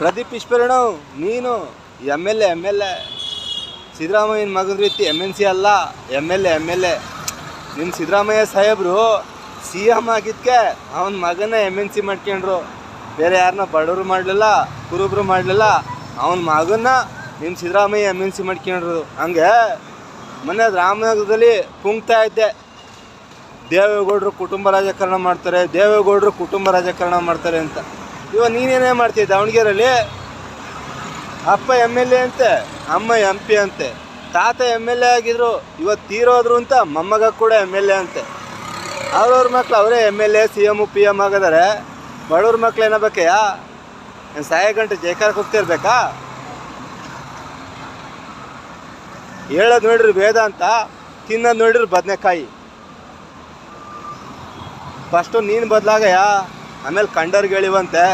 ಪ್ರದೀಪ್ ಈಶ್ವರಣ್ಣ ನೀನು M L A ಸಿದ್ದರಾಮಯ್ಯನ ಮಗನ ರೀತಿ MNC ಅಲ್ಲ, ಎಮ್ ಎಲ್ ಎ. ನಿಮ್ಮ ಸಿದ್ದರಾಮಯ್ಯ ಸಾಹೇಬರು CM ಆಗಿದ್ದಕ್ಕೆ ಅವನ ಮಗನ MNC ಮಾಡ್ಕೊಂಡ್ರು. ಬೇರೆ ಯಾರನ್ನ ಬಡವರು ಮಾಡಲಿಲ್ಲ, ಕುರುಬರು ಮಾಡಲಿಲ್ಲ, ಅವನ ಮಗನ್ನ ನಿಮ್ಮ ಸಿದ್ದರಾಮಯ್ಯ MNC ಮಾಡ್ಕೊಂಡ್ರು. ಹಂಗೆ ಮೊನ್ನೆ ರಾಮನಗರದಲ್ಲಿ ಕುಂಗ್ತಾ ಇದ್ದೆ, ದೇವೇಗೌಡರು ಕುಟುಂಬ ರಾಜಕಾರಣ ಮಾಡ್ತಾರೆ ಅಂತ. ಇವಾಗ ನೀನೇನೇ ಮಾಡ್ತೀಯ? ದಾವಣಗೆರೆಯಲ್ಲಿ ಅಪ್ಪ MLA ಅಂತೆ, ಅಮ್ಮ MP ಅಂತೆ, ತಾತ MLA ಆಗಿದ್ರು, ಇವತ್ತು ತೀರೋದ್ರು ಅಂತ ಮೊಮ್ಮಗ ಕೂಡ MLA ಅಂತೆ. ಅವ್ರವ್ರ ಮಕ್ಳು ಅವರೇ MLA CM PM ಆಗಿದ್ದಾರೆ. ಬಡವ್ರ ಮಕ್ಳು ಏನಾಗಬೇಕಯ್ಯ? ಏನು ಸಾಯ ಗಂಟೆ ಜೈಕಾರಕ್ಕೆ ಹೋಗ್ತಿರ್ಬೇಕಾ? ಹೇಳೋದು ನೋಡ್ರಿ ವೇದ ಅಂತ, ತಿನ್ನೋದು ನೋಡ್ರಿ ಬದನೆಕಾಯಿ. ಫಸ್ಟು ನೀನು ಬದಲಾಗಯ್ಯ, ಆಮೇಲೆ ಕಂಡವ್ರಿಗೆ ಹೇಳಿವಂತೆ.